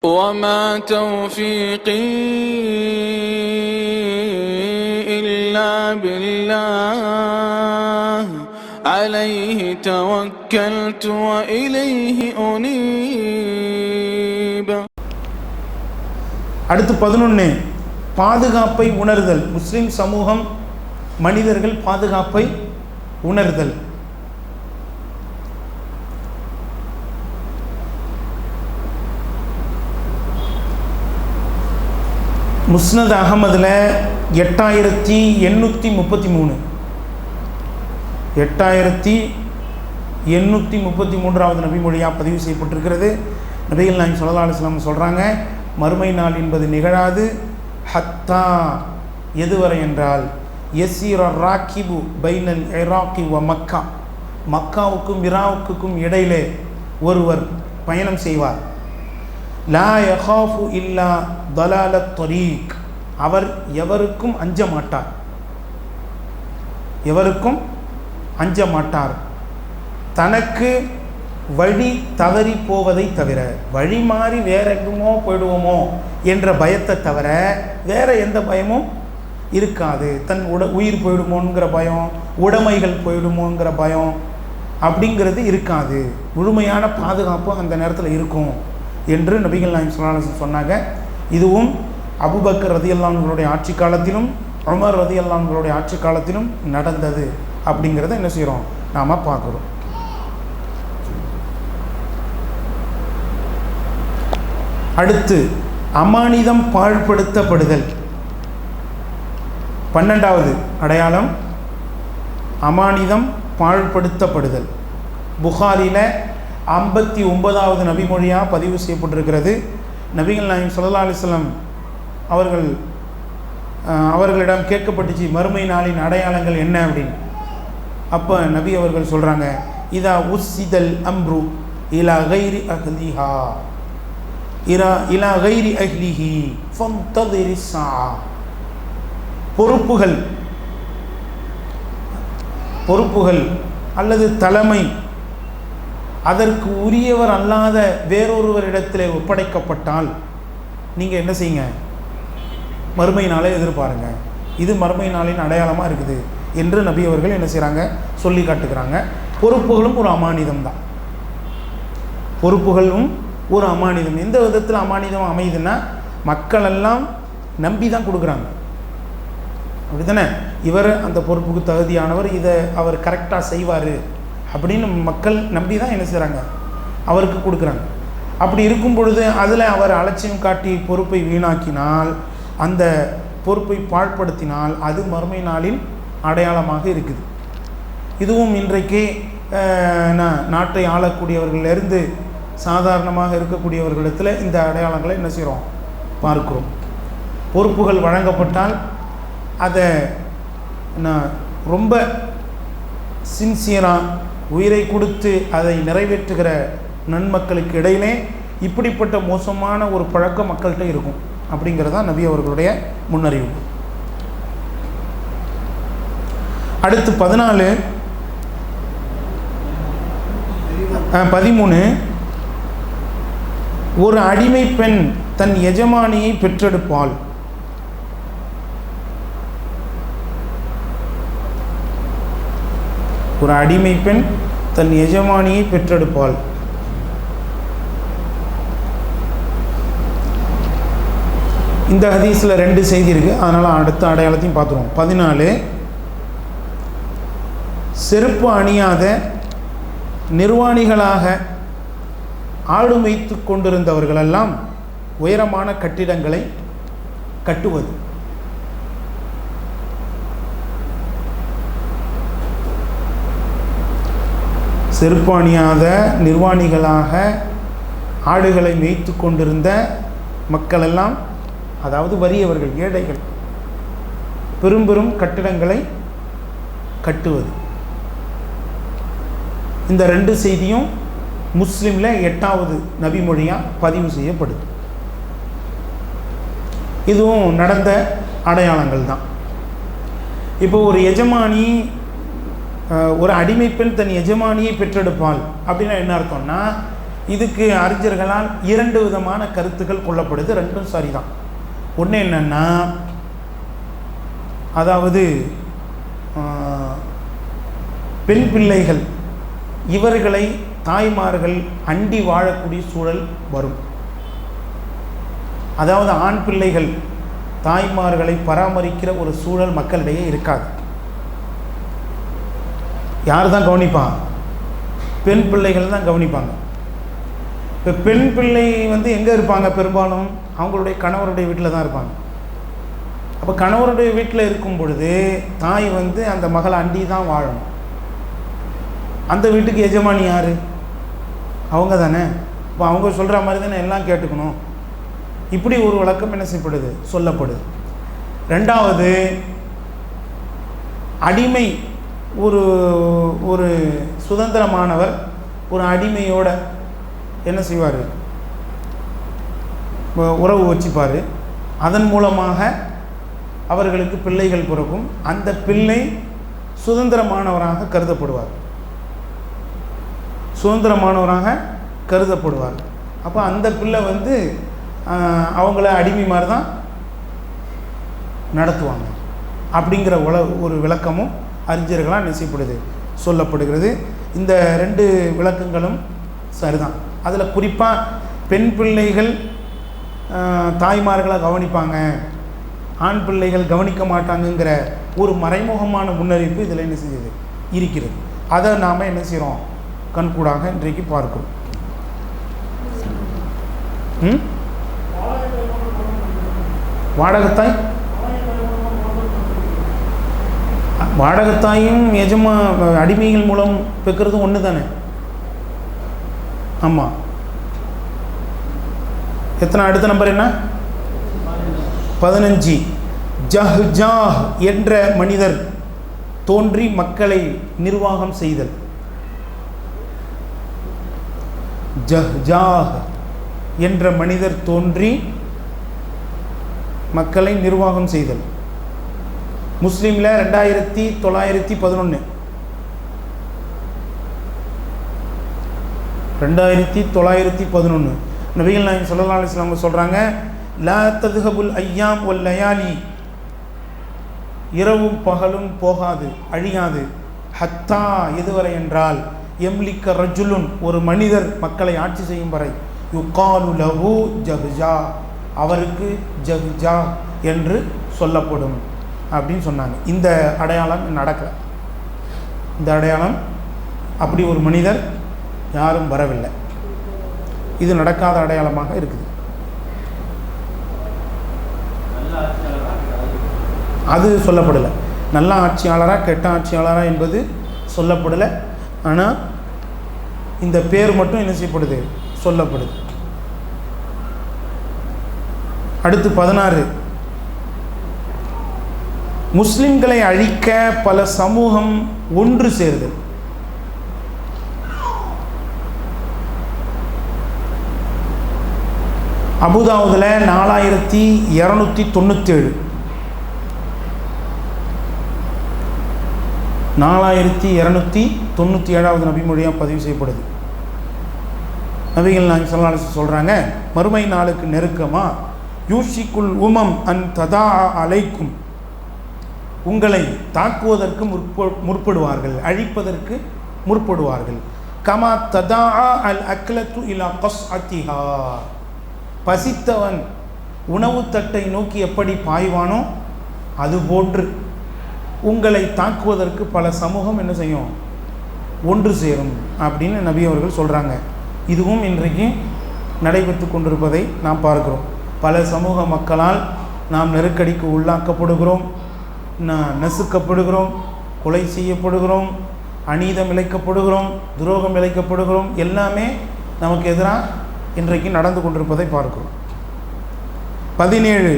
وما توفيقي إلا بالله عليه توكلت وإليه أنيب. அடுத்து 11 பாதுகாப்பை உணர்தல். முஸ்லிம் சமூகம் மனிதர்கள் பாதுகாப்பை உணர்தல். முஸ்னத் அகமதில் 8833 8833வது நபிமொழியாக பதிவு செய்யப்பட்டிருக்கிறது. நபிகள் நாயகம் ஸல்லல்லாஹு அலைஹி வஸல்லம் சொல்கிறாங்க, மறுமை நாள் என்பது நிகழாது. ஹத்தா எதுவரை என்றால் யஸீர ராக்கிபு பைனல் இராக்கி வ மக்கா, மக்காவுக்கும் இராக்குக்கும் இடையிலே ஒருவர் பயணம் செய்வார். லா யகாஃபு இல்லா தலாலத் தரீக், அவர் எவருக்கும் அஞ்ச மாட்டார், எவருக்கும் அஞ்ச மாட்டார். தனக்கு வழி தவறி போவதை தவிர, வழி மாறி வேற எங்குமோ போயிடுவோமோ என்ற பயத்தை தவிர வேற எந்த பயமும் இருக்காது. தன் உயிர் போயிடுமோங்கிற பயம், உடைமைகள் போயிடுமோங்கிற பயம் அப்படிங்கிறது இருக்காது. முழுமையான பாதுகாப்பு அந்த நேரத்தில் இருக்கும் என்று நபிகள் நாயகம் ஸல்லல்லாஹு அலைஹி வஸல்லம் சொன்னாங்க. இதுவும் அபூபக்கர் ரலியல்லாஹு அன்ஹுடைய ஆட்சி காலத்திலும் உமர் ரலியல்லாஹு அன்ஹுடைய ஆட்சி காலத்திலும் நடந்தது அப்படிங்கிறத என்ன செய்கிறோம், நாம் பார்க்குறோம். அடுத்து அமானிதம் பாழ்படுத்தப்படுதல். 12வது அடையாளம் அமானிதம் பாழ்படுத்தப்படுதல். புகாரியில் 59வது நபிமொழியாக பதிவு செய்யப்பட்டிருக்கிறது. நபிகள் நாயகம் ஸல்லல்லாஹு அலைஹி வஸல்லம் அவர்களிடம் கேட்கப்பட்டுச்சு, மறுமை நாளின் அடையாளங்கள் என்ன அப்படின்னு. அப்போ நபி அவர்கள் சொல்கிறாங்க, இதா உஸ்ஸிதல் அம்ரு இலா கைரி அஹ்லிஹா இலா கைரி அஹ்லிஹி ஃபந்ததிரி ஸாஅ. பொறுப்புகள் அல்லது தலைமை அதற்கு உரியவர் அல்லாத வேறொருவரிடத்தில் ஒப்படைக்கப்பட்டால் நீங்கள் என்ன செய்யுங்க, மறுமை நாளை எதிர்பாருங்க. இது மறுமை நாளின் அடையாளமாக இருக்குது என்று நபி அவர்கள் என்ன செய்கிறாங்க, சொல்லி காட்டுகிறாங்க. பொறுப்புகளும் ஒரு அமானிதம் தான். பொறுப்புகளும் ஒரு அமானிதம். எந்த விதத்தில் அமானிதம் அமையுதுன்னா, மக்கள் எல்லாம் நம்பி தான் கொடுக்குறாங்க, அப்படி தானே. இவர் அந்த பொறுப்புக்கு தகுதியானவர், இதை அவர் கரெக்டாக செய்வார் அப்படின்னு மக்கள் நம்பி தான் என்ன செய்கிறாங்க, அவருக்கு கொடுக்குறாங்க. அப்படி இருக்கும் பொழுது அதில் அவர் அலட்சியம் காட்டி பொறுப்பை வீணாக்கினால், அந்த பொறுப்பை பாழ்படுத்தினால் அது மறுமை நாளின் அடையாளமாக இருக்குது. இதுவும் இன்றைக்கு நாட்டை ஆளக்கூடியவர்களிலிருந்து சாதாரணமாக இருக்கக்கூடியவர்களிடத்தில் இந்த அடையாளங்களை என்ன செய்கிறோம், பார்க்கிறோம். பொறுப்புகள் வழங்கப்பட்டால் அதை ரொம்ப சின்சியராக உயிரை கொடுத்து அதை நிறைவேற்றுகிற நன்மக்களுக்கு இடையிலே இப்படிப்பட்ட மோசமான ஒரு பழக்கம் மக்கள்கிட்ட இருக்கும் அப்படிங்கிறதான் நபி அவர்களுடைய முன்னறிவு. அடுத்து 13 ஒரு அடிமை பெண் தன் எஜமானியை பெற்றெடுப்பாள். ஒரு அடிமை பெண் தன் எஜமானியை பெற்றெடுப்பாள். இந்த ஹதீஸில் 2 செய்தி இருக்குது, அதனால் அடுத்த அடையாளத்தையும் பார்த்துருவோம். 14 செருப்பு அணியாத நிர்வாணிகளாக ஆடு மேய்த்து கொண்டிருந்தவர்களெல்லாம் உயரமான கட்டிடங்களை கட்டுவது. செருப்பு அணியாத நிர்வாணிகளாக ஆடுகளை மேய்த்து கொண்டிருந்த மக்கள் எல்லாம், அதாவது வறியவர்கள், ஏழைகள், பெரும் பெரும் கட்டிடங்களை கட்டுவது. இந்த 2 செய்தியும் முஸ்லிமில் 8வது நபிமொழியாக பதிவு செய்யப்படுது. இதுவும் நடந்த அடையாளங்கள் தான். இப்போ ஒரு எஜமானி, ஒரு அடிமை பெண் தன் எஜமானியை பெற்றெடுப்பாள் அப்படின்னா என்ன அர்த்தம்னா, இதுக்கு அறிஞர்களால் 2 விதமான கருத்துக்கள் கொள்ளப்படுது, ரெண்டும் சரிதான். ஒன்று என்னன்னா, அதாவது பெண் பிள்ளைகள் இவர்களை தாய்மார்கள் அண்டி வாழக்கூடிய சூழல் வரும். அதாவது ஆண் பிள்ளைகள் தாய்மார்களை பராமரிக்கிற ஒரு சூழல் மக்களிடையே இருக்காது. யார் தான் கவனிப்பான்? பெண் பிள்ளைகள் தான் கவனிப்பாங்க. இப்போ பெண் பிள்ளை எங்கே இருப்பாங்க? பெரும்பாலும் அவங்களுடைய கணவருடைய வீட்டில் தான் இருப்பாங்க. அப்போ கணவருடைய வீட்டில் இருக்கும் பொழுது தாய் அந்த மகளை அண்டி தான் வாழணும். அந்த வீட்டுக்கு எஜமானி யார்? அவங்க தானே. இப்போ அவங்க சொல்கிற மாதிரி தானே எல்லாம் கேட்டுக்கணும். இப்படி ஒரு வழக்கம் என்ன செய்யப்படுது? சொல்லப்படுது. ரெண்டாவது, அடிமை ஒரு சுதந்திரமானவர் ஒரு அடிமையோட என்ன செய்வார்? உறவு வச்சுப்பார். அதன் மூலமாக அவர்களுக்கு பிள்ளைகள் பிறக்கும். அந்த பிள்ளை சுதந்திரமானவராக கருதப்படுவார். அப்போ அந்த பிள்ளை அவங்கள அடிமை மாதிரி தான் நடத்துவாங்க. அப்படிங்கிற ஒரு விளக்கமும் அறிஞர்களால் நிச்சயப்படுது, சொல்லப்படுகிறது. இந்த 2 விளக்கங்களும் சரிதான். அதில் குறிப்பாக பெண் பிள்ளைகள் தாய்மார்களை கவனிப்பாங்க, ஆண் பிள்ளைகள் கவனிக்க மாட்டாங்கங்கிற ஒரு மறைமுகமான முன்னறிவிப்பு இதில் என்ன செய்யுது? இருக்கிறது. அதை நாம் என்ன செய்கிறோம்? கண்கூடாக இன்றைக்கு பார்க்கிறோம். வாடகத்தாயும் அடிமைகள் மூலம் பெற்கிறது ஒன்று தானே. ஆமாம். எத்தனை? அடுத்த நம்பர் என்ன? 15. ஜஹ்ஜாஹ் என்ற மனிதர் தோன்றி மக்களை நிர்வாகம் செய்தல். ஜஹ்ஜாஹ் என்ற மனிதர் தோன்றி மக்களை நிர்வாகம் செய்தல். முஸ்லீமில் 2911 2911 நபிகள் நாயகம் ஸல்லல்லாஹு அலைஹி வஸல்லம் சொல்கிறாங்க, லா தத்ஹபுல் ஐயாம் வல் லயாலி, இரவும் பகலும் போகாது, அழியாது, ஹத்தா எதுவரை என்றால், எம்லிக்க ரஜுலுன் ஒரு மனிதர் மக்களை ஆட்சி செய்யும் வரை, யுகாலு லஹு ஜஹ்ஜா அவருக்கு ஜஹ்ஜா என்று சொல்லப்படும் அப்படின்னு சொன்னாங்க. இந்த அடையாளம் நடக்கலை. இந்த அடையாளம் அப்படி ஒரு மனிதர் யாரும் வரவில்லை. இது நடக்காத அடையாளமாக இருக்குது. அது சொல்லப்படலை. நல்ல ஆட்சியாளரா கெட்ட ஆட்சியாளரா என்பது சொல்லப்படலை. ஆனால் இந்த பேர் மட்டும் என்ன செய்யப்படுது? சொல்லப்படுது. அடுத்து 16, முஸ்லிம்களை அழிக்க பல சமூகம் ஒன்று சேருதல். அபுதாவுதுல 4297 4297வது நபிமொழியாக பதிவு செய்யப்படுது. நபிகள் நாயகம் ஸல்லல்லாஹு அலைஹி வஸல்லம் சொல்கிறாங்க, மறுமை நாளுக்கு நெருக்கமா யூஷிக்குல் உமம் அன் ததா அலைக்கும், உங்களை தாக்குவதற்கு முற்படுவார்கள், அழிப்பதற்கு முற்படுவார்கள். கமா ததா அல் அக்லத்து இலா கஸ்அத்திஹா, பசித்தவன் உணவு தட்டை நோக்கி எப்படி பாய்வானோ அதுபோன்று உங்களை தாக்குவதற்கு பல சமூகம் என்ன செய்யும்? ஒன்று சேரும் அப்படின்னு நபி அவர்கள் சொல்கிறாங்க. இதுவும் இன்றைக்கு நடைபெற்று கொண்டிருப்பதை நாம் பார்க்கிறோம். பல சமூக மக்களால் நாம் நெருக்கடிக்கு உள்ளாக்கப்படுகிறோம், நசுக்கப்படுகிறோம், கொலை செய்யப்படுகிறோம், அநீதம் இழைக்கப்படுகிறோம், துரோகம் இழைக்கப்படுகிறோம். எல்லாமே நமக்கு எதிராக இன்றைக்கு நடந்து கொண்டிருப்பதை பார்க்கிறோம். 17,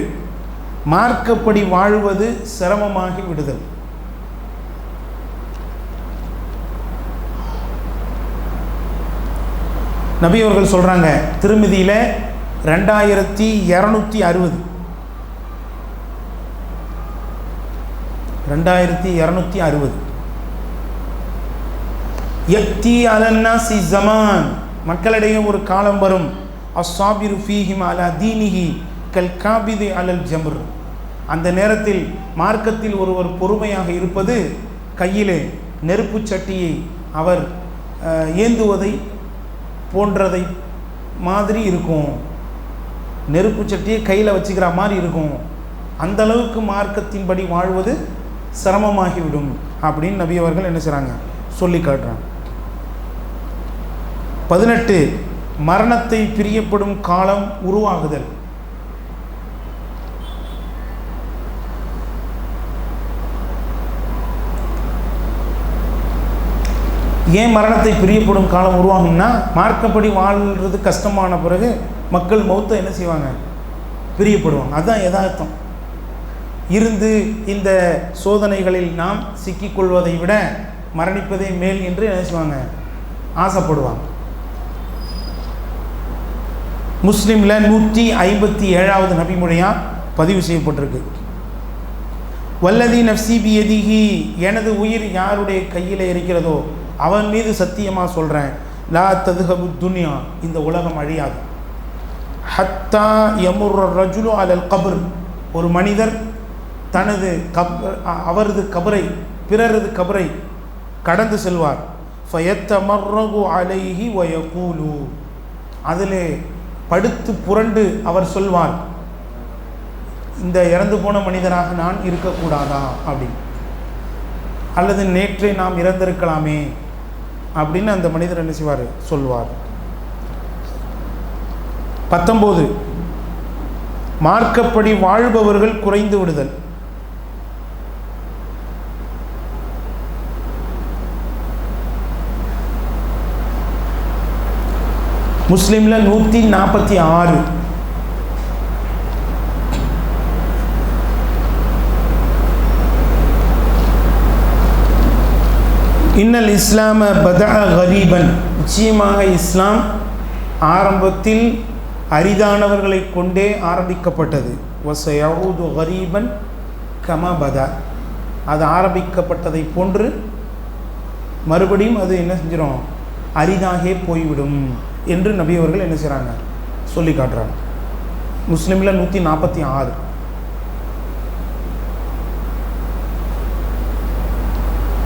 மார்க்கப்படி வாழ்வது சிரமமாகி விடுதல். நபி அவர்கள் சொல்கிறாங்க, திருமிதியில் 2260 யக்தி அலன்னாசி ஜமான் மக்களிடையே ஒரு காலம் வரும், அஸ்ஸாபிரு ஃபீஹிம் அலா தீனிஹி கல் காபிதி அலல் ஜம்ர். அந்த நேரத்தில் மார்க்கத்தில் ஒருவர் பொறுமையாக இருப்பது கையிலே நெருப்பு சட்டியை அவர் ஏந்துவதை போன்றதை மாதிரி இருக்கும். நெருப்பு சட்டியை கையில் வச்சுக்கிற மாதிரி இருக்கும். அந்த அளவுக்கு மார்க்கத்தின்படி வாழ்வது சிரமமாகிவிடும் அப்படின்னு நபி அவர்கள் என்ன செய்கிறாங்க, சொல்லி காட்டுறாங்க. 18 மரணத்தை பிரியப்படும் காலம் உருவாகுதல். ஏன் மரணத்தை பிரியப்படும் காலம் உருவாகும்னா, மார்க்கப்படி வாழ்கிறது கஷ்டமான பிறகு மக்கள் மௌத்தை என்ன செய்வாங்க, பிரியப்படுவாங்க. அதுதான் யதார்த்தம். இருந்து இந்த சோதனைகளில் நாம் சிக்கிக்கொள்வதை விட மரணிப்பதே மேல் என்று என்ன செய்வாங்க, ஆசைப்படுவாங்க. முஸ்லிமில் 157வது நபிமொழியாக பதிவு செய்யப்பட்டிருக்கு. வல்லதி நஃப்சி பியதிஹி, எனது உயிர் யாருடைய கையில் இருக்கிறதோ அவன் மீது சத்தியமாக சொல்கிறேன், லா ததுஹபு துன்யா, இந்த உலகம் அழியாது. ஹத்தா யமுர் ரஜுலு அலல் கபர், ஒரு மனிதர் தனது அவரது கபரை, பிறரது கபரை கடந்து செல்வார். ஃபயத்தமர்ரகு அலைஹி வயகூலு, அதிலே படுத்து புரண்டு அவர் சொல்வார், இந்த இறந்து போன மனிதராக நான் இருக்கக்கூடாதா அப்படின்னு, அல்லது நேற்றே நாம் இறந்திருக்கலாமே அப்படின்னு அந்த மனிதர் என்ன செய்வார், சொல்வார். 19 மார்க்கப்படி வாழ்பவர்கள் குறைந்து விடுதல். முஸ்லிம்ல 146. இன்னல் இஸ்லாம பதஅ கரீபன், நிச்சயமாக இஸ்லாம் ஆரம்பத்தில் அரிதானவர்களை கொண்டே ஆரம்பிக்கப்பட்டது. வஸயஊது கரீபன் கமா பதா, அது ஆரம்பிக்கப்பட்டதை போன்று மறுபடியும் அது என்ன செஞ்சிடும், அரிதாகவே போய்விடும் என்று நபி அவர்கள் என்ன செய்கிறாங்க, சொல்லி காட்டுறாங்க. முஸ்லிமில் 146.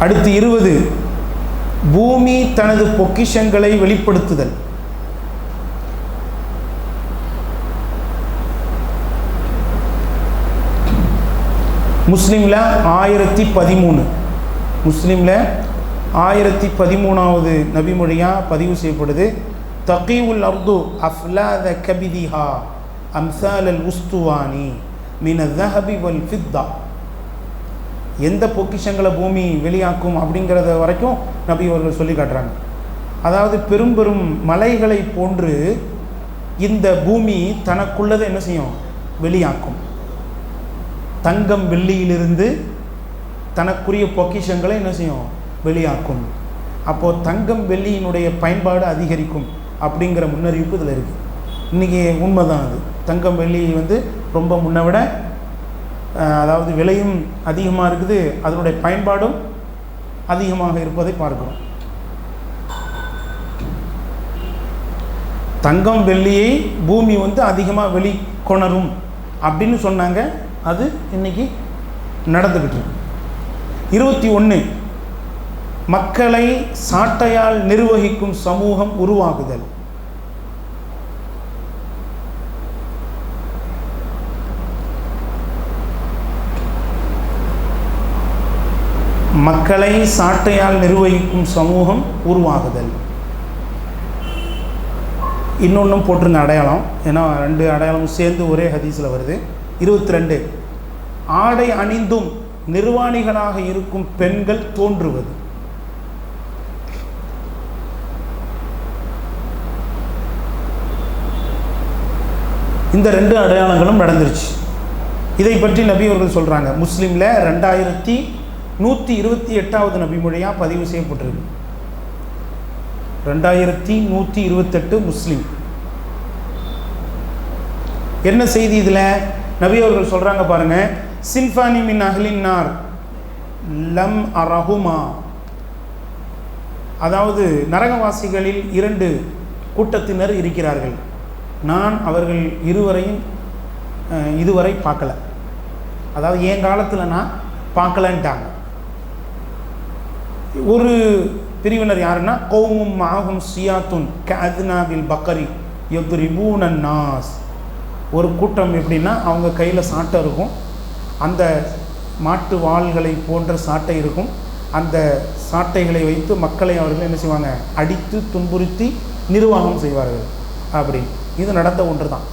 அடுத்து 20 பூமி தனது பொக்கிஷங்களை வெளிப்படுத்துதல். முஸ்லிமில் 1013. முஸ்லிமில் 1013வது நபிமொழியாக பதிவு செய்யப்படுது. தகீவுல் அர்து அஃப்லாத கபிதிஹா அம்சாலல் உஸ்துவானி மின ذஹபி வல் ஃபித்தா, எந்த பொக்கிஷங்களை பூமி வெளியாக்கும் அப்படிங்கிறத வரைக்கும் நபி அவர்கள் சொல்லி காட்டுறாங்க. அதாவது பெரும் பெரும் மலைகளை போன்று இந்த பூமி தனக்குள்ளதை என்ன செய்யும், வெளியாக்கும். தங்கம் வெள்ளியிலிருந்து தனக்குரிய பொக்கிஷங்களை என்ன செய்யும், வெளியாக்கும். அப்போது தங்கம் வெள்ளியினுடைய பயன்பாடு அதிகரிக்கும் அப்படிங்கிற முன்னறிவிப்பு இதில் இருக்குது. இன்றைக்கி உண்மைதான் அது. தங்கம் வெள்ளி ரொம்ப முன்னை விட அதாவது விலையும் அதிகமாக இருக்குது, அதனுடைய பயன்பாடும் அதிகமாக இருப்பதை பார்க்கிறோம். தங்கம் வெள்ளியை பூமி அதிகமாக வெளிக்கொணரும் அப்படின்னு சொன்னாங்க. அது இன்னைக்கு நடந்துக்கிட்டு இருக்கு. 21 மக்களை சாட்டையால் நிர்வகிக்கும் சமூகம் உருவாகுதல். மக்களை சாட்டையால் நிர்வகிக்கும் சமூகம் உருவாகுதல். இன்னொன்றும் போட்டிருங்க அடையாளம், ஏன்னா 2 அடையாளமும் சேர்ந்து ஒரே ஹதீஸில் வருது. 22 ஆடை அணிந்தும் நிர்வாணிகளாக இருக்கும் பெண்கள் தோன்றுவது. இந்த 2 அடையாளங்களும் நடந்துருச்சு. இதை பற்றி நபி அவர்கள் சொல்கிறாங்க. முஸ்லீமில் 2128வது நபிமொழியாக பதிவு செய்யப்பட்டிருக்கு. 2128 முஸ்லீம். என்ன செய்தி இதில் நபி அவர்கள் சொல்கிறாங்க பாருங்கள். சின்ஃபானி மின் அஹ்லின் நார் லம் அரஹுமா, அதாவது நரகவாசிகளில் 2 கூட்டத்தினர் இருக்கிறார்கள். நான் அவர்கள் இருவரையும் இதுவரை பார்க்கல. அதாவது என் காலத்தில் நான் பார்க்கலன்ட்டாங்க. ஒரு பிரிவினர் யாருன்னா கௌமும் மாகும் சியாத்துன் கஅத்னாபில் பக்கரி யத்ரிபூனன் நாஸ். ஒரு கூட்டம் எப்படின்னா அவங்க கையில் சாட்டை இருக்கும், அந்த மாட்டு வாள்களை போன்ற சாட்டை இருக்கும். அந்த சாட்டைகளை வைத்து மக்களை அவர்கள் என்ன செய்வாங்க, அடித்து துன்புறுத்தி நிர்வாகம் செய்வார்கள். அப்படி இது நடந்த ஒன்று தான்.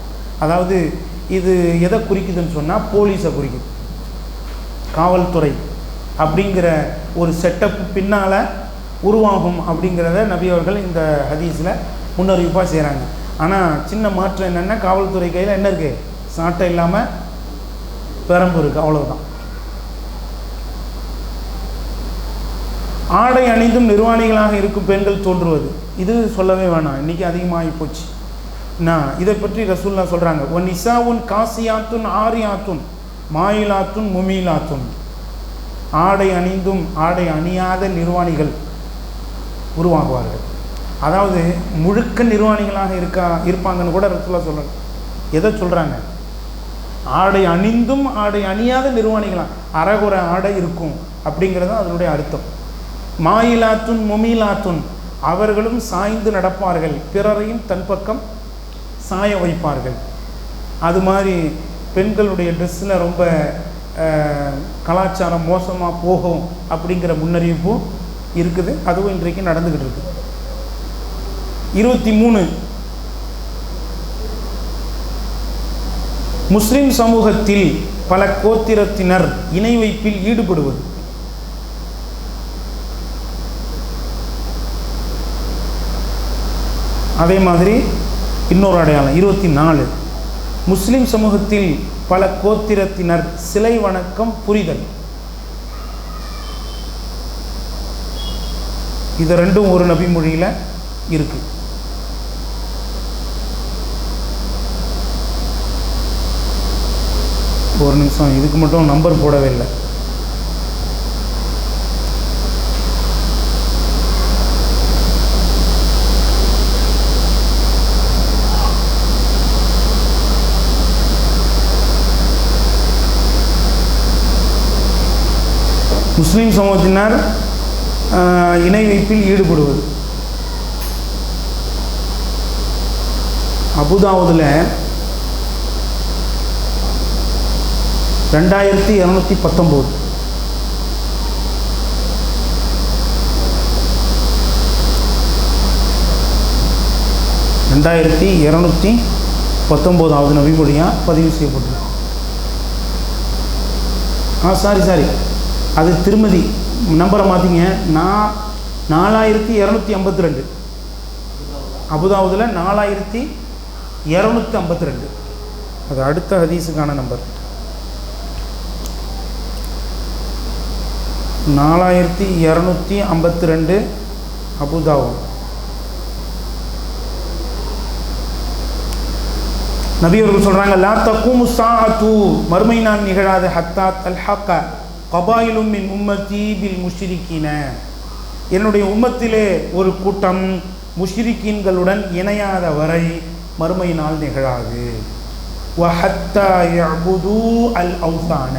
அதாவது இது எதை குறிக்குதுன்னு சொன்னால் போலீஸை குறிக்குது. காவல்துறை அப்படிங்கிற ஒரு செட்டப் பின்னால் உருவாகும் அப்படிங்கிறத நபி அவர்கள் இந்த ஹதீஸில் முன்னறிவிப்பாக செய்கிறாங்க. ஆனால் சின்ன மாற்றம் என்னென்னா, காவல்துறை கையில் என்ன இருக்குது, சாட்டை இல்லாமல் பெரம்பு இருக்குது, அவ்வளவுதான். ஆடை அணிந்தும் நிர்வாணிகளாக இருக்கும் பெண்கள் தோன்றுவது, இது சொல்லவே வேணாம், இன்றைக்கி அதிகமாகி போச்சு. நான் இதை பற்றி ரசூல்லா சொல்கிறாங்க, ஒன் நிசாவுன் காசியாத்துன் ஆரியாத்துன் மாயிலாத்துன் முமீலாத்துன். ஆடை அணிந்தும் ஆடை அணியாத நிர்வாணிகள் உருவாகுவார்கள். அதாவது முழுக்க நிர்வாணிகளாக இருப்பாங்கன்னு கூட ரசூல்லா சொல்கிறாங்க. எதை சொல்கிறாங்க, ஆடை அணிந்தும் ஆடை அணியாத நிர்வாணிகளாக அறகுறை ஆடை இருக்கும் அப்படிங்கிறது அதனுடைய அர்த்தம். மாயிலாத்துன் முமீலாத்துன், அவர்களும் சாய்ந்து நடப்பார்கள், பிறரையும் தன் பக்கம் சாய வைப்பார்கள். அது மாதிரி பெண்களுடைய ட்ரெஸ்ஸில் ரொம்ப கலாச்சாரம் மோசமாக போகும் அப்படிங்கிற முன்னறிவிப்பும் இருக்குது. அதுவும் இன்றைக்கு நடந்துக்கிட்டு இருக்குது. 23 முஸ்லிம் சமூகத்தில் பல கோத்திரத்தினர் இணை வைப்பில் ஈடுபடுவது. அதே மாதிரி இன்னொரு அடையாளம் 24 முஸ்லிம் சமூகத்தில் பல கோத்திரத்தினர் சிலை வணக்கம் புரிதல். இது ரெண்டும் ஒரு நபி மொழியில் இருக்கு. ஒரு நிமிஷம், இதுக்கு மட்டும் நம்பர் போடவே இல்லை. முஸ்லீம் சமூகத்தினர் இணை வைப்பில் ஈடுபடுவது. அபுதாவுதில் 2219 2219 நபிமொழியாக பதிவு செய்யப்பட்டது. சாரி அது திருமதி நம்பரை மாற்றிங்க. 4252 அபுதாவுதில் 4252. அது அடுத்த ஹதீஸுக்கான நம்பர். 4252 அபுதாவுத். நபி அவர்கள் சொல்கிறாங்க, லா தக்கூமு ஸாஅத்து, மறுமை நாள் நிகழாது, ஹத்தா தல்ஹக கபாயிலும் மின் உம்மத்தி பில் முஷ்ரிக்கீன, என்னுடைய உம்மத்திலே ஒரு கூட்டம் முஷ்ரிக்கீன்களுடன் இணையாத வரை மறுமை நாள் நிகழாது. வஹத்தா யஅபுது அல் அவ்சான,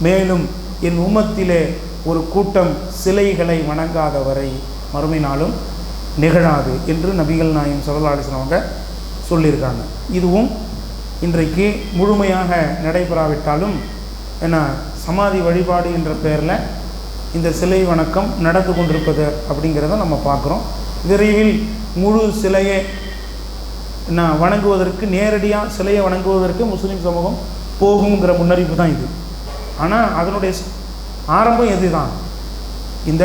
மேலும் என் உம்மத்திலே ஒரு கூட்டம் சிலைகளை வணங்காத வரை மறுமை நாளும் நிகழாது என்று நபிகள் நாயகம் ஸல்லல்லாஹு அலைஹி வஸல்லம் அவங்க சொல்லியிருக்காங்க. இதுவும் இன்றைக்கு முழுமையாக நடைபெறாவிட்டாலும் என்ன, சமாதி வழிபாடு என்ற பெயரில் இந்த சிலை வணக்கம் நடந்து கொண்டிருப்பது அப்படிங்கிறத நம்ம பார்க்குறோம். விரைவில் முழு சிலையை வணங்குவதற்கு, நேரடியாக சிலையை வணங்குவதற்கு முஸ்லீம் சமூகம் போகுங்கிற முன்னறிவிப்பு தான் இது. ஆனால் அதனுடைய ஆரம்பம் எது தான், இந்த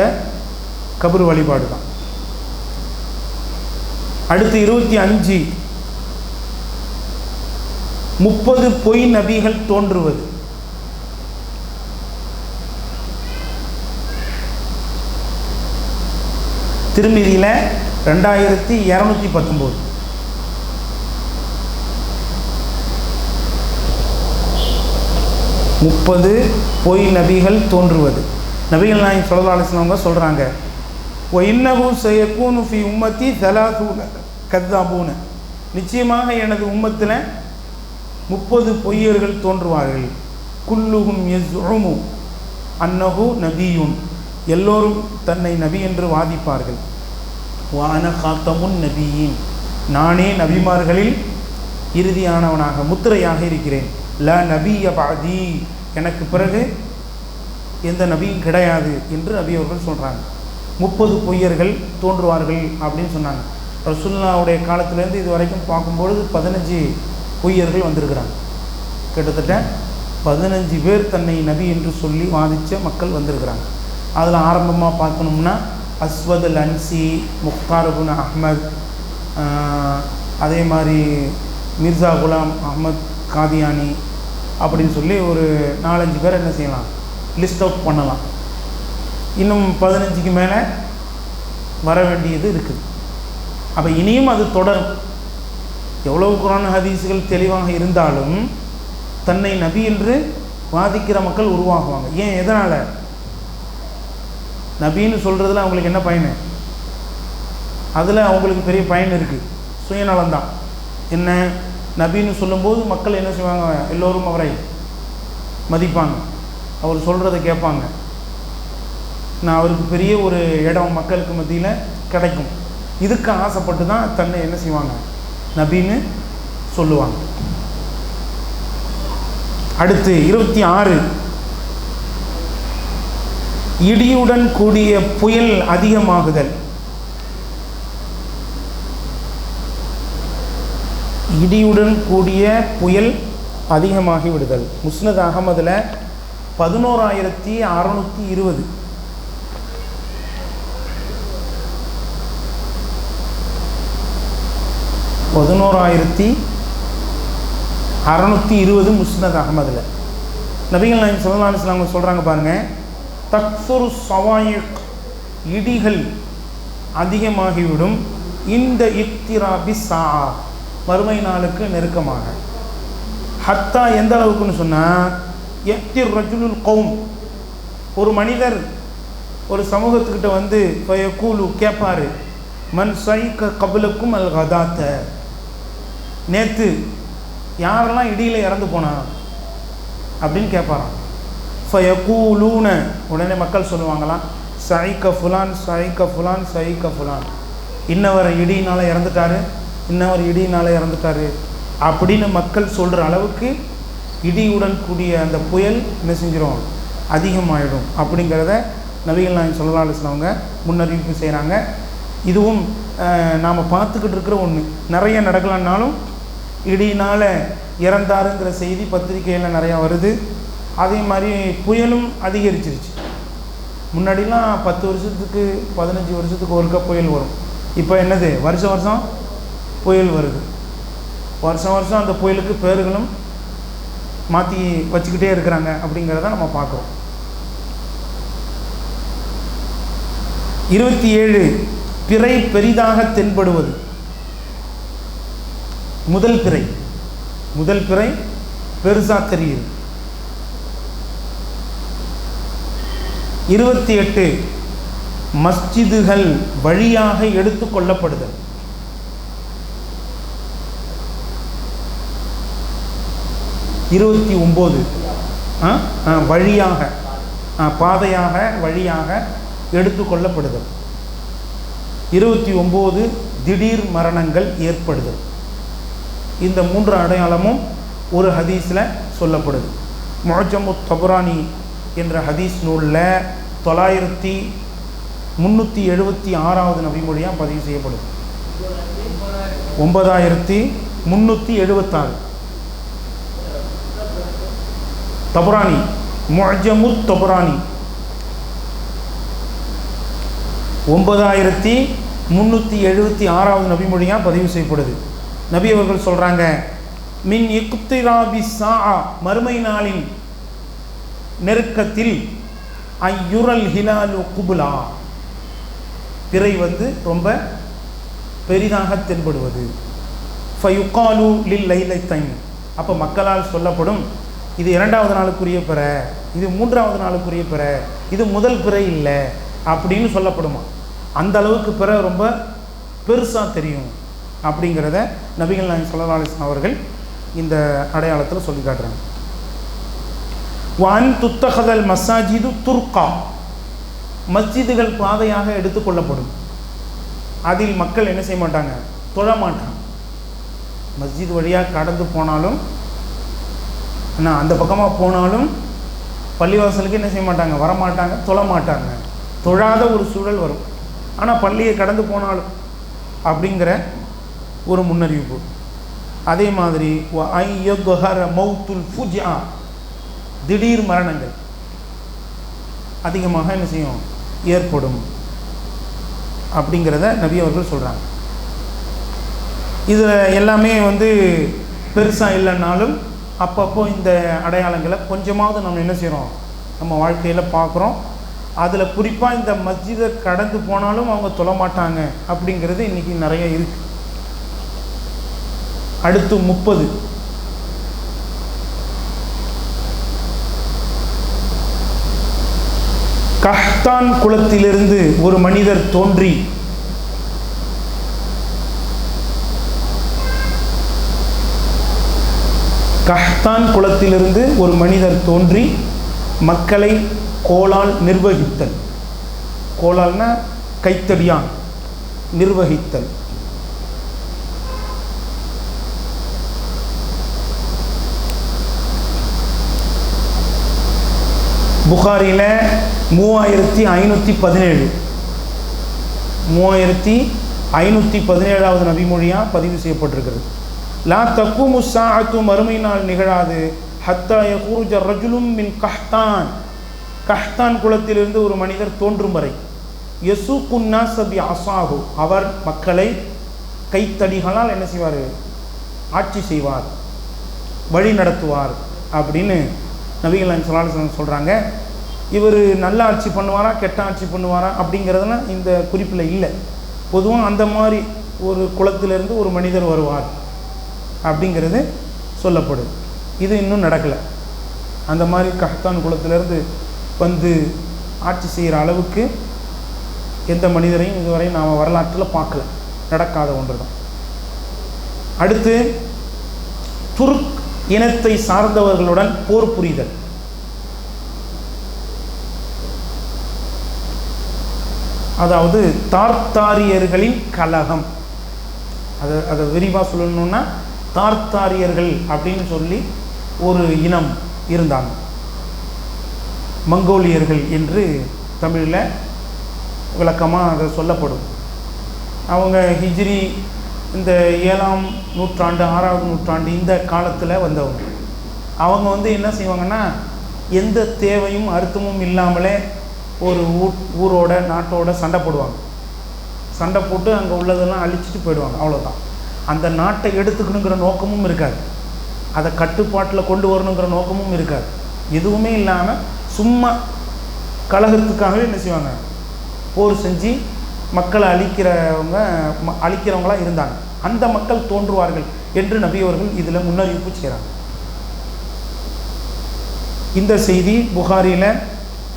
கபர் வழிபாடு தான். அடுத்து 25 30 பொய் நபிகள் தோன்றுவது. திருமிதியில் 2219 30 பொய் நபிகள் தோன்றுவது. நபிகள் நாயகம் ஸல்லல்லாஹு அலைஹி வஸல்லம் சொல்கிறாங்க, ஒ இன்னஹு சயகூனு ஃபி உம்மத்தி 30 கத்தாபூன, நிச்சயமாக எனது உம்மத்தில் 30 பொய்யர்கள் தோன்றுவார்கள். குல்லுஹும் யஸ்உமு அன்னஹு நபியுன், எல்லோரும் தன்னை நபி என்று வாதிப்பார்கள். வான காத்தமுன் நபியின், நானே நபிமார்களில் இறுதியானவனாக முத்திரையாக இருக்கிறேன். ல நபிய பாதி, எனக்கு பிறகு எந்த நபியும் கிடையாது என்று நபி அவர்கள் சொல்கிறாங்க. 30 பொய்யர்கள் தோன்றுவார்கள் அப்படின்னு சொன்னாங்க. ரசூலுல்லாஹ்வுடைய காலத்திலேருந்து இது வரைக்கும் பார்க்கும்பொழுது 15 பொய்யர்கள் வந்திருக்கிறாங்க. கிட்டத்தட்ட 15 பேர் தன்னை நபி என்று சொல்லி வாதித்த மக்கள் வந்திருக்கிறாங்க. அதில் ஆரம்பமாக பார்க்கணும்னா அஸ்வத் அல் அன்சி, முக்தார் இப்னு அஹ்மத், அதே மாதிரி மிர்சா குலாம் அஹ்மத் காதியானி அப்படின்னு சொல்லி ஒரு 4-5 பேர் என்ன செய்யலாம், லிஸ்ட் அவுட் பண்ணலாம். இன்னும் 15க்கு மேலே வர வேண்டியது இருக்குது. அப்போ இனியும் அது தொடரும். எவ்வளவு குர்ஆன் ஹதீஸுகள் தெளிவாக இருந்தாலும் தன்னை நபி என்று வாதிக்கிற மக்கள் உருவாகுவாங்க. ஏன், எதனால்? நபின்னு சொல்கிறதுல அவங்களுக்கு என்ன பயன்? அதில் அவங்களுக்கு பெரிய பயன் இருக்குது, சுயநலம்தான். என்ன, நபின்னு சொல்லும்போது மக்கள் என்ன செய்வாங்க, எல்லோரும் அவரை மதிப்பாங்க, அவர் சொல்கிறத கேட்பாங்க. நான் அவருக்கு பெரிய ஒரு இடம் மக்களுக்கு மத்தியில் கிடைக்கும். இதுக்கு ஆசைப்பட்டு தான் தன்னை என்ன செய்வாங்க, நபின்னு சொல்லுவாங்க. அடுத்து 26, இடியுடன் கூடிய புயல் அதிகமாகுதல். இடியுடன் கூடிய புயல் அதிகமாகி விடுதல். முஸ்னத் அகமதில் 11620. 11620 முஸ்னத் அகமதில் நபிகள் நாயகம் ஸல்லல்லாஹு அலைஹி வஸல்லம் சொல்கிறாங்க பாருங்கள், தக்ஸுரு ஸவாயிக், இடிகள் அதிகமாகிவிடும். இந்த இக்திராபி ஸாஆ, மறுமை நாளுக்கு நெருக்கமாக. ஹத்தா, எந்த அளவுக்குன்னு சொன்னால், யக்திர் ரஜுலுல் கௌம், ஒரு மனிதர் ஒரு சமூகத்துக்கிட்ட வந்து ஃபயகூலு, கேட்பார், மன் ஸைக கபலக்கும் அல் கதாத்த, நேற்று யாரெல்லாம் இடியில் இறந்து போனா அப்படின்னு கேட்பாராம். ஃபயகூலூன, உடனே மக்கள் சொல்லுவாங்களாம், ஸைக ஃபுலான் ஸைக ஃபுலான் ஸைக ஃபுலான், இன்னவர் இடியினால் இறந்துட்டார், இன்னவர் இடியினால் இறந்துட்டார் அப்படின்னு மக்கள் சொல்கிற அளவுக்கு இடியுடன் கூடிய அந்த புயல் என்ன செஞ்சிடும், அதிகமாகிடும் அப்படிங்கிறத நபிகள் நாயகம் ஸல்லல்லாஹு அலைஹி வஸல்லம் அவங்க முன்னறிவிப்பு செய்கிறாங்க. இதுவும் நாம் பார்த்துக்கிட்டு இருக்கிற ஒன்று. நிறைய நடக்கலான்னாலும் இடியினால் இறந்தாருங்கிற செய்தி பத்திரிகையில் நிறையா வருது. அதே மாதிரி புயலும் அதிகரிச்சிருச்சு. முன்னாடிலாம் 10 வருஷத்துக்கு 15 வருஷத்துக்கு ஒருக்க புயல் வரும். இப்போ என்னது, வருஷம் வருஷம் புயல் வருது. வருஷம் வருஷம் அந்த புயலுக்கு பேர்களும் மாற்றி வச்சுக்கிட்டே இருக்கிறாங்க அப்படிங்கிறத நம்ம பார்க்குறோம். 27, பிறை பெரிதாக தென்படுவது. முதல் பிறை பெருசா தெரியுது. 28, மஸ்ஜிதுகள் வழியாக எடுத்து கொள்ளப்படுதல். 29, வழியாக, பாதையாக, வழியாக எடுத்து கொள்ளப்படுதல். 29, திடீர் மரணங்கள் ஏற்படுதல். இந்த 3 அடையாளமும் ஒரு ஹதீஸில் சொல்லப்படுது. முஅஜ்ஜமு தபரானி என்ற ஹதீஸ் நூலில் 9376வது நபிமொழியாக பதிவு செய்யப்படுது. 9376 தபரானி, முஅஜ்ஜமு தபரானி 9376வது நபிமொழியாக பதிவு செய்யப்படுது. நபி அவர்கள் சொல்கிறாங்க, மின் இக்திராபி ஸாஆ, மறுமை நாளின் நெருக்கத்தில், ஐயுரல் ஹிலாலு குபுலா, பிறை வந்து ரொம்ப பெரிதாக தென்படுவது. ஃபயுகாலு லில் லைலத்தைன், அப்போ மக்களால் சொல்லப்படும், இது 2வது நாளுக்குரிய பிறை, இது 3வது நாளுக்குரிய பிறை, இது முதல் பிறை இல்லை அப்படின்னு சொல்லப்படுமா. அந்த அளவுக்கு பிறை ரொம்ப பெருசாக தெரியும் அப்படிங்கிறத நபிகள் நாயகம் ஸல்லல்லாஹு அலைஹி வஸல்லம் அவர்கள் இந்த அடையாளத்தில் சொல்லி காட்டுறாங்க. வான் துத்தகதல் மசாஜிது துர்கா, மஸ்ஜிதுகள் பாதையாக எடுத்துக்கொள்ளப்படும். அதில் மக்கள் என்ன செய்ய மாட்டாங்க, தொழ மாட்டாங்க. மஸ்ஜித் வழியாக கடந்து போனாலும் ஆனால் அந்த பக்கமாக போனாலும் பள்ளிவாசலுக்கு என்ன செய்ய மாட்டாங்க, வரமாட்டாங்க, தொழ மாட்டாங்க. தொழாத ஒரு சூழல் வரும். ஆனால் பள்ளியை கடந்து போனாலும் அப்படிங்கிற ஒரு முன்னறிவிப்பு. அதே மாதிரி மௌத்துல் ஃபுஜா, திடீர் மரணங்கள் அதிகமாக என்ன செய்யும், ஏற்படும் அப்படிங்கிறத நபி அவர்கள் சொல்கிறாங்க. இதில் எல்லாமே பெருசாக இல்லைன்னாலும் அப்பப்போ இந்த அடையாளங்களை கொஞ்சமாவது நம்ம என்ன செய்கிறோம், நம்ம வாழ்க்கையில் பார்க்குறோம். அதில் குறிப்பாக இந்த மஸ்ஜிதை கடந்து போனாலும் அவங்க தொழ மாட்டாங்க அப்படிங்கிறது இன்றைக்கி நிறைய இருக்குது. அடுத்து 30, கஹ்தான் குளத்திலிருந்து ஒரு மனிதர் தோன்றி கஹ்தான் குளத்திலிருந்து ஒரு மனிதர் தோன்றி மக்களை கோலால் நிர்வகித்தல். கோலால்னா கைத்தடியான், நிர்வகித்தல். புகாரியில் 3517 3517வது நபிமொழியாக பதிவு செய்யப்பட்டிருக்கிறது. லா தக்கூமு ஸாஅத்து, மறுமை நாள் நிகழாது, ஹத்தா யஹ்ருஜ ரஜுலும் மின் கஹ்தான், கஹ்தான் குளத்திலிருந்து ஒரு மனிதர் தோன்றும் வரை, யஸூகுன் நாஸ பி அஸாஹு, அவர் மக்களை கைத்தடிகளால் என்ன செய்வார், ஆட்சி செய்வார், வழி நடத்துவார் அப்படின்னு நபிகள் நாயகம் ஸல்லல்லாஹு அலைஹி வஸல்லம் சொல்கிறாங்க. இவர் நல்ல ஆட்சி பண்ணுவாரா கெட்ட ஆட்சி பண்ணுவாரா அப்படிங்கிறதுலாம் இந்த குறிப்பில் இல்லை. பொதுவாக அந்த மாதிரி ஒரு குளத்திலிருந்து ஒரு மனிதர் வருவார் அப்படிங்கிறது சொல்லப்படுது. இது இன்னும் நடக்கலை. அந்த மாதிரி கஹ்தான் குளத்திலிருந்து வந்து ஆட்சி செய்கிற அளவுக்கு எந்த மனிதரையும் இதுவரை நாம் வரலாற்றில் பார்க்கல, நடக்காத ஒன்று தான். அடுத்து துருக் இனத்தை சார்ந்தவர்களுடன் போர் புரிதல். அதாவது தார்த்தாரியர்களின் கலகம். அதை விரிவாக சொல்லணும்னா, தார்த்தாரியர்கள் அப்படின்னு சொல்லி ஒரு இனம் இருந்தாங்க, மங்கோலியர்கள் என்று தமிழில் விளக்கமாக அதை சொல்லப்படும். அவங்க ஹிஜ்ரி இந்த 7ஆம் நூற்றாண்டு 6வது நூற்றாண்டு இந்த காலத்தில் வந்தவங்க. அவங்க என்ன செய்வாங்கன்னா, எந்த தேவையும் அர்த்தமும் இல்லாமலே ஒரு ஊரோட நாட்டோட சண்டை போடுவாங்க. சண்டை போட்டு அங்கே உள்ளதெல்லாம் அழிச்சிட்டு போயிடுவாங்க, அவ்வளோதான். அந்த நாட்டை எடுத்துக்கணுங்கிற நோக்கமும் இருக்காது, அதை கட்டுப்பாட்டில் கொண்டு வரணுங்கிற நோக்கமும் இருக்காது. எதுவுமே இல்லாமல் சும்மா கலகத்துக்காகவே என்ன செய்வாங்க, போர் செஞ்சு மக்களை அழிக்கிறவங்களாக இருந்தாங்க. அந்த மக்கள் தோன்றுவார்கள் என்று நபி அவர்கள் இதில் முன்னறிவிப்பு செய்கிறாங்க. இந்த செய்தி புகாரியில்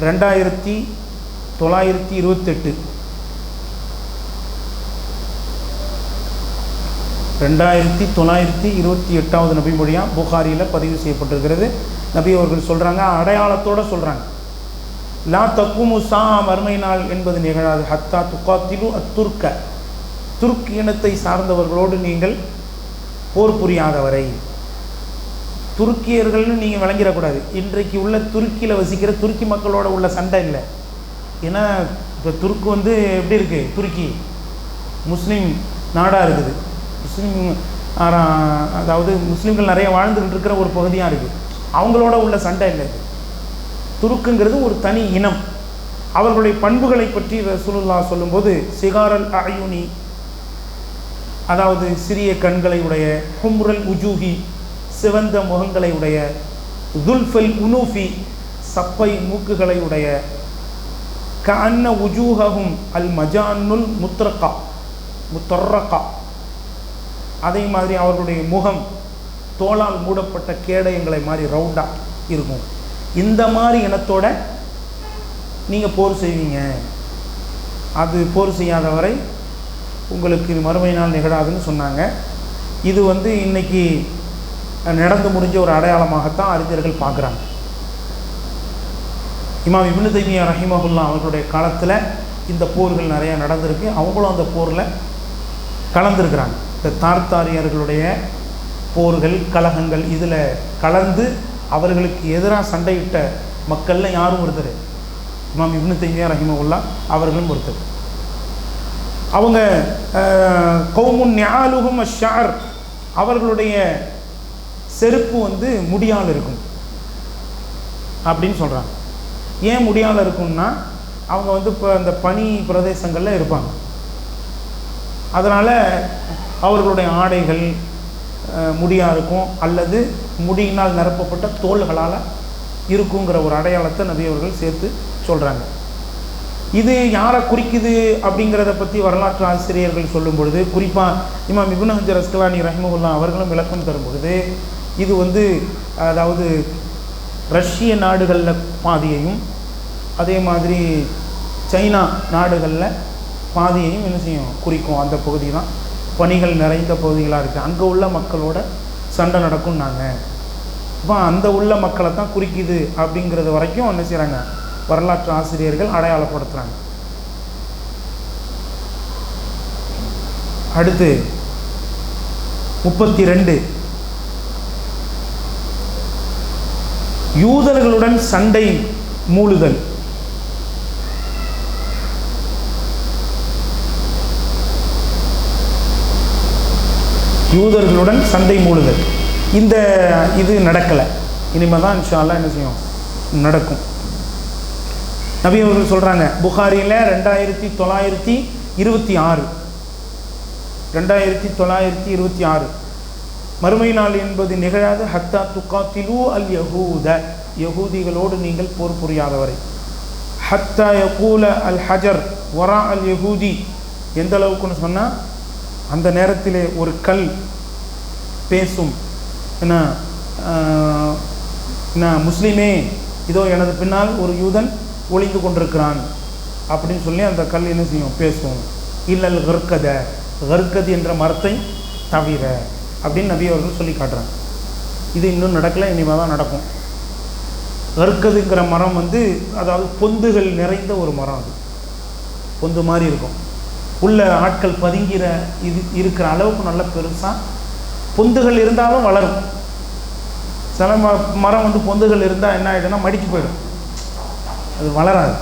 2928 2928வது நபி மொழியாக புகாரியில் பதிவு செய்யப்பட்டிருக்கிறது. நபி அவர்கள் சொல்கிறாங்க, அடையாளத்தோடு சொல்கிறாங்க, லா தக்குமு சா, மறுமை நாள் என்பது நிகழாது, ஹத்தா துக்காத்திலு அத்துர்க்க, துர்க் இனத்தை சார்ந்தவர்களோடு நீங்கள் போர் புரியாதவரை. துருக்கியர்கள்னு நீங்கள் விளங்கிடக்கூடாது. இன்றைக்கு உள்ள துருக்கியில் வசிக்கிற துருக்கி மக்களோட உள்ள சண்டை இல்லை. ஏன்னா இப்போ துருக்கு எப்படி இருக்குது, துருக்கி முஸ்லீம் நாடாக இருக்குது. அதாவது முஸ்லீம்கள் நிறைய வாழ்ந்துக்கிட்டு இருக்கிற ஒரு பகுதியாக இருக்குது. அவங்களோட உள்ள சண்டை இல்லை. இது துருக்குங்கிறது ஒரு தனி இனம். அவர்களுடைய பண்புகளை பற்றி ரசூலுல்லாஹ் சொல்லும்போது, சிகாரல் அயூனி, அதாவது சிறிய கண்களை உடைய, ஹும்ரல் உஜூஹி, சிவந்த முகங்களை உடைய, துல்ஃபல் உனூஃபி, சப்பை மூக்குகளை உடைய, கஅன்ன உஜூஹஹும் அல் மஜானுல் முத்தர்ரகா, அதே மாதிரி அவர்களுடைய முகம் தோளால் மூடப்பட்ட கேடயங்களை மாதிரி ரவுண்டாக இருக்கும். இந்த மாதிரி இனத்தோட நீங்கள் போர் செய்வீங்க. அது போர் செய்யாத வரை உங்களுக்கு மறுமை நாள் நிகழாதுன்னு சொன்னாங்க. இது வந்து இன்றைக்கி நடந்து முடிஞ்ச ஒரு அடையாளமாகத்தான் அறிஞர்கள் பார்க்குறாங்க. இமாம் இப்னு தைமியா ரஹிமஹுல்லா அவர்களுடைய காலத்தில் இந்த போர்கள் நிறையா நடந்திருக்கு. அவங்களும் அந்த போரில் கலந்துருக்கிறாங்க. இந்த தார்த்தாரியர்களுடைய போர்கள், கலகங்கள் இதில் கலந்து அவர்களுக்கு எதிராக சண்டையிட்ட மக்களில் யாரும் ஒருத்தர் இமாம் இப்னு தைமியா ரஹிமஹுல்லா அவர்களும் ஒருத்தர். அவங்க கௌமுன் நிஆலுஹும் அஷ்ஷஅர், அவர்களுடைய செருப்பு வந்து முடியால் இருக்கும் அப்படின்னு சொல்கிறாங்க. ஏன் முடியால் இருக்கும்னா அவங்க வந்து இப்போ அந்த பனி பிரதேசங்களில் இருப்பாங்க. அதனால் அவர்களுடைய ஆடைகள் முடியாக இருக்கும் அல்லது முடியினால் நிரப்பப்பட்ட தோள்களால் இருக்குங்கிற ஒரு அடையாளத்தை நபி அவர்கள் சேர்த்து சொல்கிறாங்க. இது யாரை குறிக்குது அப்படிங்கிறத பற்றி வரலாற்று ஆசிரியர்கள் சொல்லும் பொழுது, குறிப்பாக இமாம் இப்னு ஹஜர் அஸ்கலானி ரஹிமஹுல்லா அவர்களும் விளக்கம் தரும் பொழுது, இது வந்து அதாவது ரஷ்ய நாடுகளில் பாதியையும் அதே மாதிரி சைனா நாடுகளில் பாதியையும் என்ன செய்யும் குறிக்கும். அந்த பகுதி தான் பனிகள் நிறைந்த பகுதிகளாக இருக்குது. அங்கே உள்ள மக்களோட சண்டை நடக்கும். நாங்கள் இப்போ அந்த உள்ள மக்களை தான் குறிக்குது அப்படிங்கிறது வரைக்கும் என்ன செய்கிறாங்க வரலாற்று ஆசிரியர்கள் அடையாளப்படுத்துகிறாங்க. அடுத்து 32 யூதர்களுடன் சண்டை மூளுதல். யூதர்களுடன் சண்டை மூளுதல் இந்த இது நடக்கலை. இனிமேல் தான் இன்ஷா அல்லாஹ் என்ன செய்யும் நடக்கும். நபி அவர்கள் சொல்கிறாங்க புகாரியில் 2926 மறுமை நாள் என்பது நிகழாது ஹத்தா துகாத்திலு அல் யஹூத, யஹூதிகளோடு நீங்கள் போர் புரியாதவரை. ஹத்தா யகூல அல் ஹஜர் வரா அல் யஹூதி, எந்த அளவுக்குன்னு சொன்னால் அந்த நேரத்திலே ஒரு கல் பேசும், என்ன முஸ்லீமே இதோ எனது பின்னால் ஒரு யூதன் ஒளிந்து கொண்டிருக்கிறான் அப்படின்னு சொல்லி அந்த கல் என்ன செய்யும் பேசும். இல்லல் கர்கது என்ற மரத்தை தவிர அப்படின்னு நபி அவர்கள் சொல்லி காட்டுறாங்க. இது இன்னும் நடக்கலை, இனிமேல் தான் நடக்கும். கர்கதுங்கிற மரம் வந்து அதாவது பொந்துகள் நிறைந்த ஒரு மரம். அது பொந்து மாதிரி இருக்கும். உள்ள ஆட்கள் பதுங்கிற இது இருக்கிற அளவுக்கு நல்ல பெருசாக பொந்துகள் இருந்தாலும் வளரும். சில மரம் வந்து பொந்துகள் இருந்தால் என்ன ஆகிடும்னா மடிச்சு போயிடும், அது வளராது.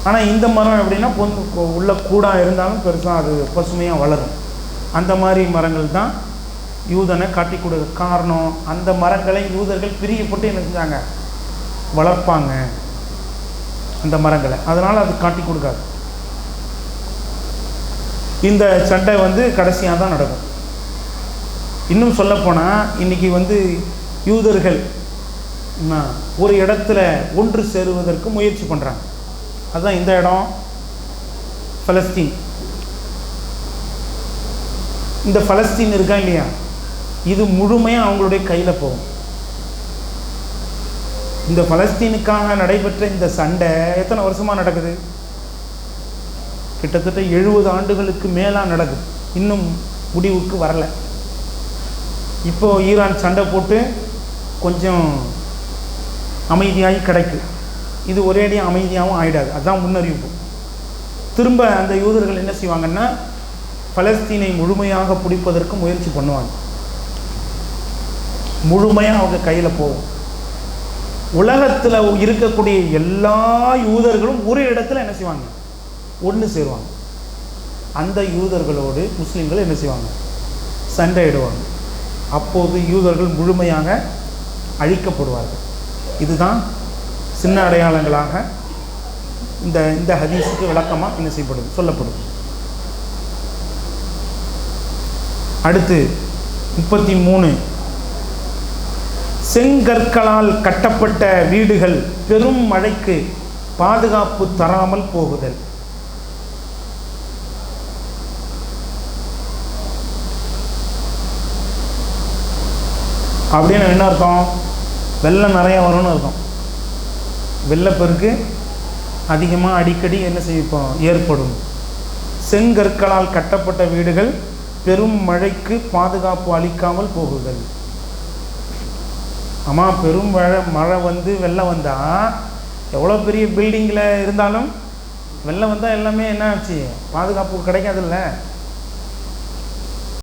ஆனால் இந்த மரம் எப்படின்னா பொந்து உள்ள கூடாக இருந்தாலும் பெருசாக அது பசுமையாக வளரும். அந்த மாதிரி மரங்கள் தான் யூதனை காட்டி கொடுக்க காரணம். அந்த மரங்களை யூதர்கள் பிரியப்பட்டு என்ன செஞ்சாங்க வளர்ப்பாங்க அந்த மரங்களை, அதனால் அது காட்டி கொடுக்காது. இந்த சண்டை வந்து கடைசியாக தான் நடக்கும். இன்னும் சொல்லப்போனால் இன்றைக்கி வந்து யூதர்கள் ஒரு இடத்துல ஒன்று சேருவதற்கு முயற்சி பண்ணுறாங்க. அதுதான் இந்த இடம் பலஸ்தீன். இந்த பலஸ்தீன் இருக்கா இல்லையா, இது முழுமையாக அவங்களுடைய கையில் போகும். இந்த பலஸ்தீனுக்காக நடைபெற்ற இந்த சண்டை எத்தனை வருஷமாக நடக்குது? கிட்டத்தட்ட 70 ஆண்டுகளுக்கு மேலாக நடக்குது. இன்னும் முடிவுக்கு வரலை. இப்போது ஈரான் சண்டை போட்டு கொஞ்சம் அமைதியாகி கிடைக்கும். இது ஒரேடியாக அமைதியாகவும் ஆகிடாது, அதுதான் முன்னறிவிப்பு. திரும்ப அந்த யூதர்கள் என்ன செய்வாங்கன்னா பலஸ்தீனை முழுமையாக பிடிப்பதற்கு முயற்சி பண்ணுவாங்க. முழுமையாக அவங்க கையில் போகும். உலகத்தில் இருக்கக்கூடிய எல்லா யூதர்களும் ஒரு இடத்துல என்ன செய்வாங்க ஒன்று சேருவாங்க. அந்த யூதர்களோடு முஸ்லீம்கள் என்ன செய்வாங்க சண்டையிடுவாங்க. அப்போது யூதர்கள் முழுமையாக அழிக்கப்படுவார்கள். இதுதான் சின்ன அடையாளங்களாக இந்த ஹதீஸுக்கு விளக்கமாக என்ன செய்யப்படும் சொல்லப்படும். அடுத்து 33 செங்கற்களால் கட்டப்பட்ட வீடுகள் பெரும் மழைக்கு பாதுகாப்பு தராமல் போகுதல். அப்படின்னு என்ன அர்த்தம்? வெள்ளம் நிறைய வரும்னு அர்த்தம். வெள்ளப்பெருக்கு அதிகமாக அடிக்கடி என்ன செய்யும் ஏற்படும். செங்கற்களால் கட்டப்பட்ட வீடுகள் பெரும் மழைக்கு பாதுகாப்பு அளிக்காமல் போகுதல். ஆமாம், பெரும் மழை வந்து வெள்ளம் வந்தால் எவ்வளோ பெரிய பில்டிங்கில் இருந்தாலும் வெள்ளம் வந்தால் எல்லாமே என்ன ஆச்சு, பாதுகாப்பு கிடைக்காதுல்ல.